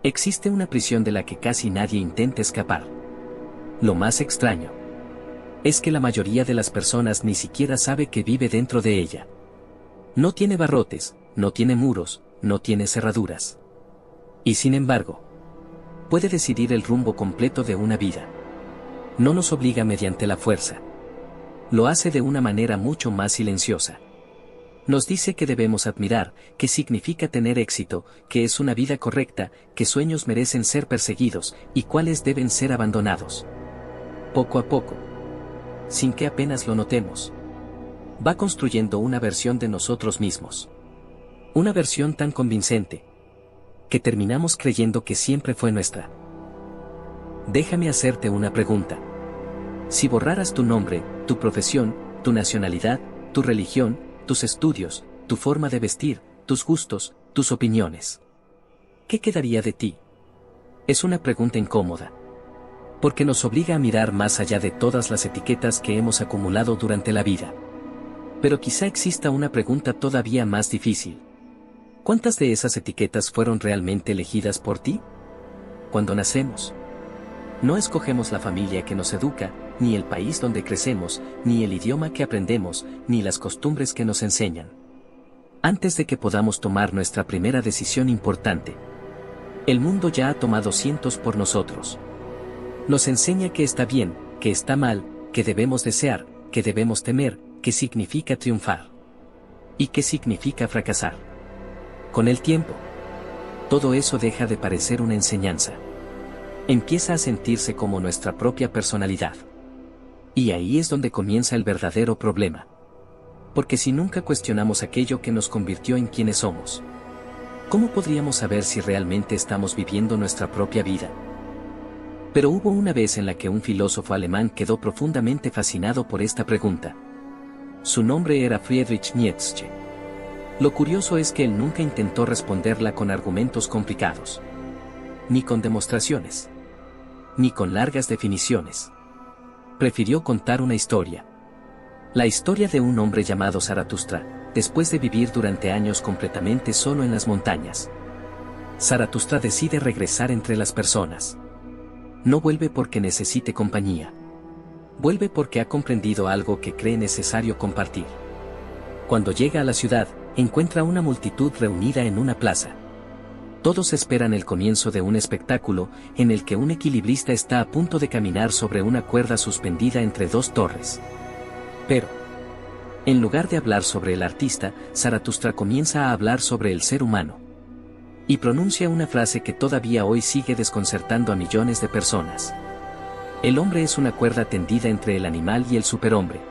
Existe una prisión de la que casi nadie intenta escapar. Lo más extraño es que la mayoría de las personas ni siquiera sabe que vive dentro de ella. No tiene barrotes, no tiene muros, no tiene cerraduras. Y sin embargo, puede decidir el rumbo completo de una vida. No nos obliga mediante la fuerza. Lo hace de una manera mucho más silenciosa. Nos dice que debemos admirar, que significa tener éxito, que es una vida correcta, que sueños merecen ser perseguidos, y cuáles deben ser abandonados. Poco a poco, sin que apenas lo notemos, va construyendo una versión de nosotros mismos. Una versión tan convincente, que terminamos creyendo que siempre fue nuestra. Déjame hacerte una pregunta. Si borraras tu nombre, tu profesión, tu nacionalidad, tu religión, tus estudios, tu forma de vestir, tus gustos, tus opiniones, ¿qué quedaría de ti? Es una pregunta incómoda, porque nos obliga a mirar más allá de todas las etiquetas que hemos acumulado durante la vida. Pero quizá exista una pregunta todavía más difícil. ¿Cuántas de esas etiquetas fueron realmente elegidas por ti? Cuando nacemos, no escogemos la familia que nos educa, ni el país donde crecemos, ni el idioma que aprendemos, ni las costumbres que nos enseñan. Antes de que podamos tomar nuestra primera decisión importante, el mundo ya ha tomado cientos por nosotros. Nos enseña que está bien, que está mal, que debemos desear, que debemos temer, qué significa triunfar y qué significa fracasar. Con el tiempo, todo eso deja de parecer una enseñanza. Empieza a sentirse como nuestra propia personalidad. Y ahí es donde comienza el verdadero problema. Porque si nunca cuestionamos aquello que nos convirtió en quienes somos, ¿cómo podríamos saber si realmente estamos viviendo nuestra propia vida? Pero hubo una vez en la que un filósofo alemán quedó profundamente fascinado por esta pregunta. Su nombre era Friedrich Nietzsche. Lo curioso es que él nunca intentó responderla con argumentos complicados, ni con demostraciones, ni con largas definiciones. Prefirió contar una historia. La historia de un hombre llamado Zaratustra, después de vivir durante años completamente solo en las montañas. Zaratustra decide regresar entre las personas. No vuelve porque necesite compañía. Vuelve porque ha comprendido algo que cree necesario compartir. Cuando llega a la ciudad, encuentra una multitud reunida en una plaza. Todos esperan el comienzo de un espectáculo, en el que un equilibrista está a punto de caminar sobre una cuerda suspendida entre dos torres. Pero, en lugar de hablar sobre el artista, Zaratustra comienza a hablar sobre el ser humano. Y pronuncia una frase que todavía hoy sigue desconcertando a millones de personas. El hombre es una cuerda tendida entre el animal y el superhombre.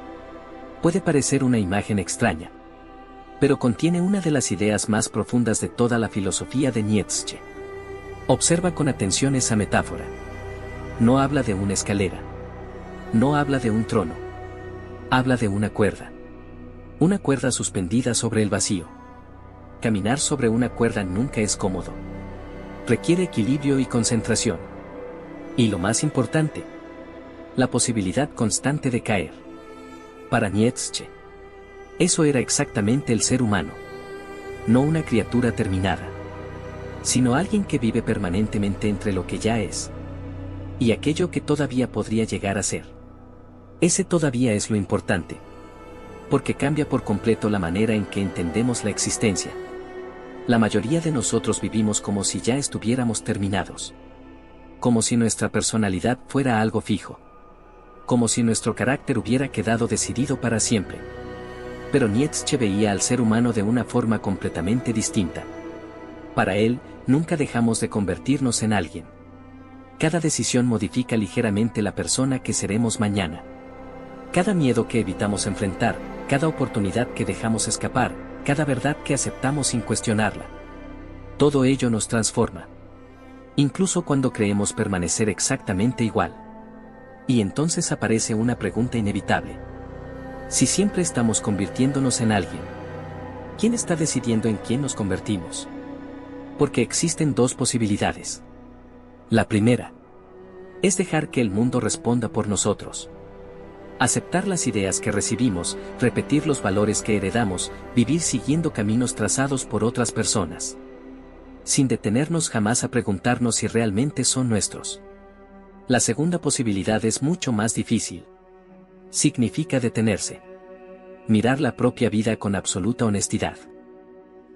Puede parecer una imagen extraña, pero contiene una de las ideas más profundas de toda la filosofía de Nietzsche. Observa con atención esa metáfora. No habla de una escalera. No habla de un trono. Habla de una cuerda. Una cuerda suspendida sobre el vacío. Caminar sobre una cuerda nunca es cómodo. Requiere equilibrio y concentración. Y lo más importante, la posibilidad constante de caer. Para Nietzsche, eso era exactamente el ser humano. No una criatura terminada, sino alguien que vive permanentemente entre lo que ya es y aquello que todavía podría llegar a ser. Ese todavía es lo importante, porque cambia por completo la manera en que entendemos la existencia. La mayoría de nosotros vivimos como si ya estuviéramos terminados. Como si nuestra personalidad fuera algo fijo. Como si nuestro carácter hubiera quedado decidido para siempre. Pero Nietzsche veía al ser humano de una forma completamente distinta. Para él, nunca dejamos de convertirnos en alguien. Cada decisión modifica ligeramente la persona que seremos mañana. Cada miedo que evitamos enfrentar, cada oportunidad que dejamos escapar, cada verdad que aceptamos sin cuestionarla. Todo ello nos transforma. Incluso cuando creemos permanecer exactamente igual. Y entonces aparece una pregunta inevitable. Si siempre estamos convirtiéndonos en alguien, ¿quién está decidiendo en quién nos convertimos? Porque existen dos posibilidades. La primera es dejar que el mundo responda por nosotros. Aceptar las ideas que recibimos, repetir los valores que heredamos, vivir siguiendo caminos trazados por otras personas. sin detenernos jamás a preguntarnos si realmente son nuestros. La segunda posibilidad es mucho más difícil. Significa detenerse. Mirar la propia vida con absoluta honestidad.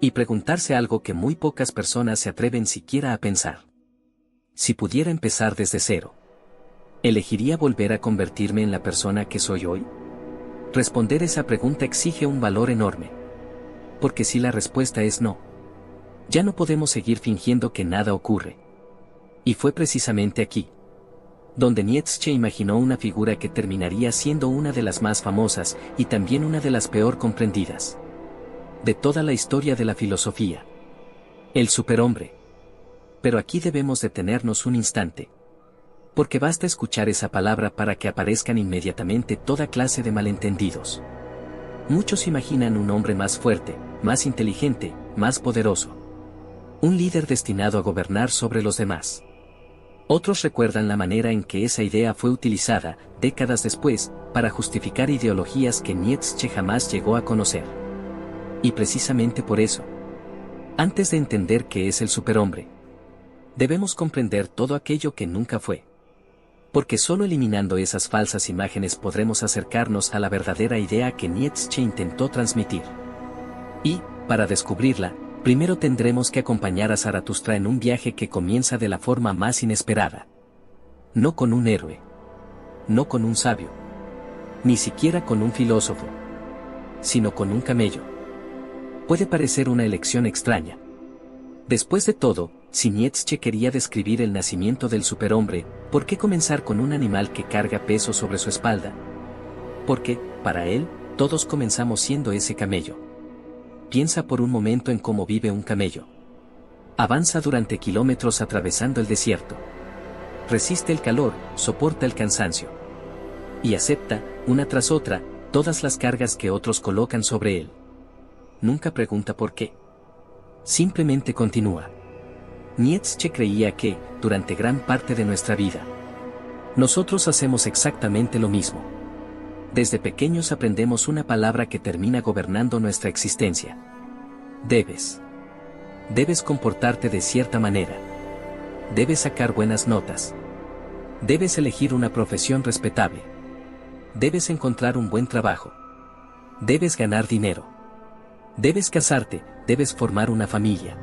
Y preguntarse algo que muy pocas personas se atreven siquiera a pensar. Si pudiera empezar desde cero, ¿elegiría volver a convertirme en la persona que soy hoy? Responder esa pregunta exige un valor enorme. Porque si la respuesta es no, ya no podemos seguir fingiendo que nada ocurre. Y fue precisamente aquí donde Nietzsche imaginó una figura que terminaría siendo una de las más famosas y también una de las peor comprendidas de toda la historia de la filosofía. El superhombre. Pero aquí debemos detenernos un instante. Porque basta escuchar esa palabra para que aparezcan inmediatamente toda clase de malentendidos. Muchos imaginan un hombre más fuerte, más inteligente, más poderoso. Un líder destinado a gobernar sobre los demás. Otros recuerdan la manera en que esa idea fue utilizada, décadas después, para justificar ideologías que Nietzsche jamás llegó a conocer. Y precisamente por eso, antes de entender qué es el superhombre, debemos comprender todo aquello que nunca fue. Porque solo eliminando esas falsas imágenes podremos acercarnos a la verdadera idea que Nietzsche intentó transmitir. Y, para descubrirla, primero tendremos que acompañar a Zaratustra en un viaje que comienza de la forma más inesperada. No con un héroe. No con un sabio. Ni siquiera con un filósofo. Sino con un camello. Puede parecer una elección extraña. Después de todo, si Nietzsche quería describir el nacimiento del superhombre, ¿por qué comenzar con un animal que carga peso sobre su espalda? Porque, para él, todos comenzamos siendo ese camello. Piensa por un momento en cómo vive un camello. Avanza durante kilómetros atravesando el desierto. Resiste el calor, soporta el cansancio. Y acepta, una tras otra, todas las cargas que otros colocan sobre él. Nunca pregunta por qué. Simplemente continúa. Nietzsche creía que, durante gran parte de nuestra vida, nosotros hacemos exactamente lo mismo. Desde pequeños aprendemos una palabra que termina gobernando nuestra existencia. Debes. Debes comportarte de cierta manera. Debes sacar buenas notas. Debes elegir una profesión respetable. Debes encontrar un buen trabajo. Debes ganar dinero. Debes casarte, debes formar una familia.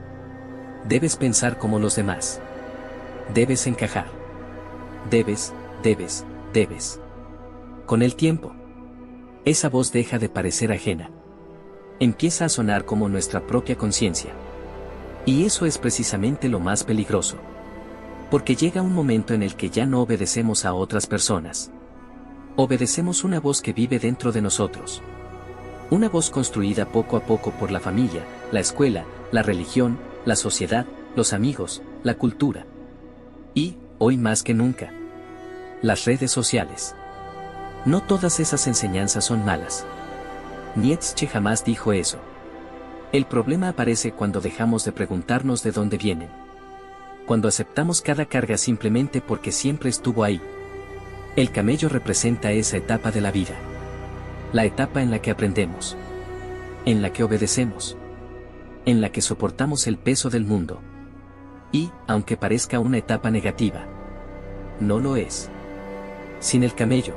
Debes pensar como los demás. Debes encajar. Debes. Con el tiempo, esa voz deja de parecer ajena. Empieza a sonar como nuestra propia conciencia. Y eso es precisamente lo más peligroso. Porque llega un momento en el que ya no obedecemos a otras personas. Obedecemos una voz que vive dentro de nosotros. Una voz construida poco a poco por la familia, la escuela, la religión, la sociedad, los amigos, la cultura. Y, hoy más que nunca, las redes sociales. No todas esas enseñanzas son malas. Nietzsche jamás dijo eso. El problema aparece cuando dejamos de preguntarnos de dónde vienen. Cuando aceptamos cada carga simplemente porque siempre estuvo ahí. El camello representa esa etapa de la vida. La etapa en la que aprendemos. En la que obedecemos. En la que soportamos el peso del mundo. Y, aunque parezca una etapa negativa, no lo es. Sin el camello,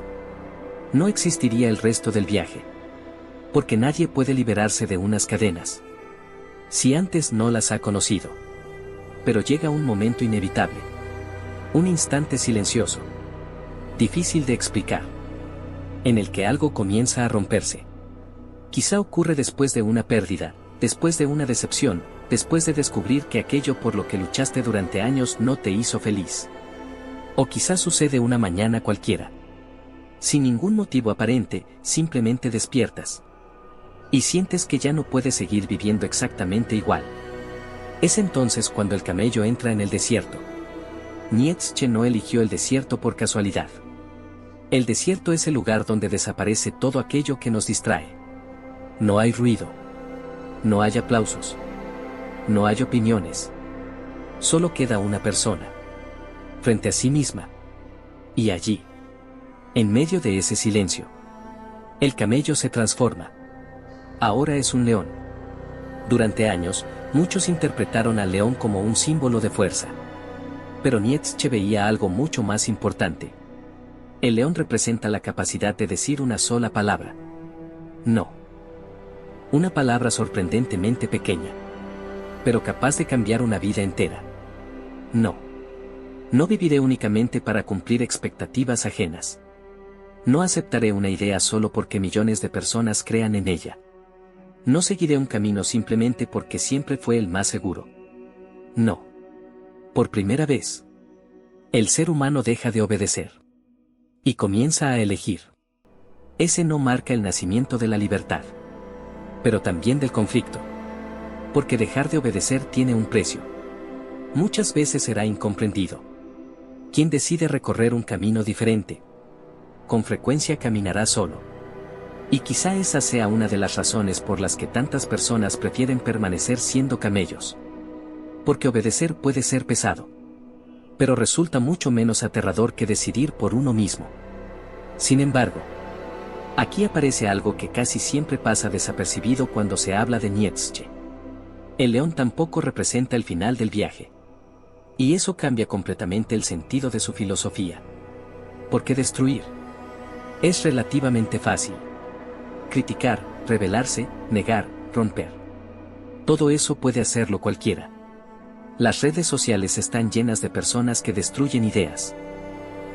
no existiría el resto del viaje. Porque nadie puede liberarse de unas cadenas si antes no las ha conocido. Pero llega un momento inevitable. Un instante silencioso. Difícil de explicar. En el que algo comienza a romperse. Quizá ocurre después de una pérdida, después de una decepción, después de descubrir que aquello por lo que luchaste durante años no te hizo feliz. O quizá sucede una mañana cualquiera. Sin ningún motivo aparente, simplemente despiertas. Y sientes que ya no puedes seguir viviendo exactamente igual. Es entonces cuando el camello entra en el desierto. Nietzsche no eligió el desierto por casualidad. El desierto es el lugar donde desaparece todo aquello que nos distrae. No hay ruido. No hay aplausos. No hay opiniones. Solo queda una persona. Frente a sí misma. Y allí, en medio de ese silencio, el camello se transforma. Ahora es un león. Durante años, Muchos interpretaron al león como un símbolo de fuerza. Pero Nietzsche veía algo mucho más importante. El león representa la capacidad de decir una sola palabra. No. Una palabra sorprendentemente pequeña, pero capaz de cambiar una vida entera. No. No viviré únicamente para cumplir expectativas ajenas. No aceptaré una idea solo porque millones de personas crean en ella. No seguiré un camino simplemente porque siempre fue el más seguro. No. Por primera vez, el ser humano deja de obedecer y comienza a elegir. Ese no marca el nacimiento de la libertad, pero también del conflicto. Porque dejar de obedecer tiene un precio. Muchas veces será incomprendido. Quien decide recorrer un camino diferente, con frecuencia caminará solo. Y quizá esa sea una de las razones por las que tantas personas prefieren permanecer siendo camellos. Porque obedecer puede ser pesado, pero resulta mucho menos aterrador que decidir por uno mismo. Sin embargo, aquí aparece algo que casi siempre pasa desapercibido cuando se habla de Nietzsche. El león tampoco representa el final del viaje. Y eso cambia completamente el sentido de su filosofía. Porque destruir es relativamente fácil. Criticar, rebelarse, negar, romper. Todo eso puede hacerlo cualquiera. Las redes sociales están llenas de personas que destruyen ideas,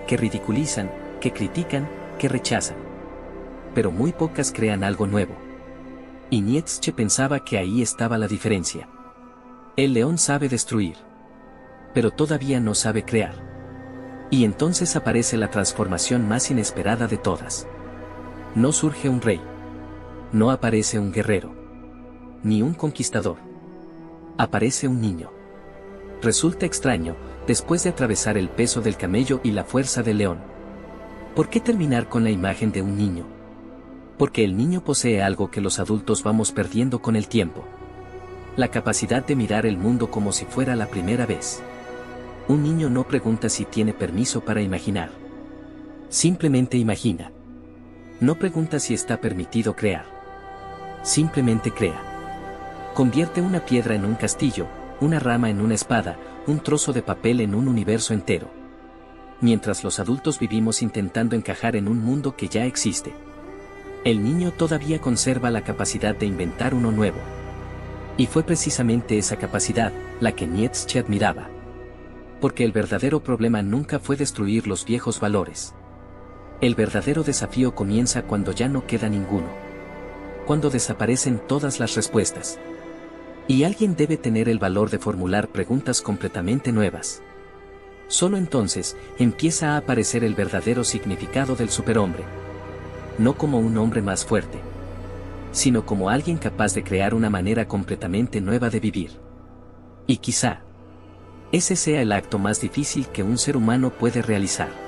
que ridiculizan, que critican, que rechazan. Pero muy pocas crean algo nuevo. Y Nietzsche pensaba que ahí estaba la diferencia. El león sabe destruir, pero todavía no sabe crear. Y entonces aparece la transformación más inesperada de todas. No surge un rey. No aparece un guerrero. Ni un conquistador. Aparece un niño. Resulta extraño, después de atravesar el peso del camello y la fuerza del león. ¿Por qué terminar con la imagen de un niño? Porque el niño posee algo que los adultos vamos perdiendo con el tiempo. La capacidad de mirar el mundo como si fuera la primera vez. Un niño no pregunta si tiene permiso para imaginar. Simplemente imagina. No pregunta si está permitido crear. Simplemente crea. Convierte una piedra en un castillo, una rama en una espada, un trozo de papel en un universo entero. Mientras los adultos vivimos intentando encajar en un mundo que ya existe. El niño todavía conserva la capacidad de inventar uno nuevo. Y fue precisamente esa capacidad, la que Nietzsche admiraba. Porque el verdadero problema nunca fue destruir los viejos valores. El verdadero desafío comienza cuando ya no queda ninguno. Cuando desaparecen todas las respuestas. Y alguien debe tener el valor de formular preguntas completamente nuevas. Solo entonces empieza a aparecer el verdadero significado del superhombre. No como un hombre más fuerte, sino como alguien capaz de crear una manera completamente nueva de vivir. Y quizá ese sea el acto más difícil que un ser humano puede realizar.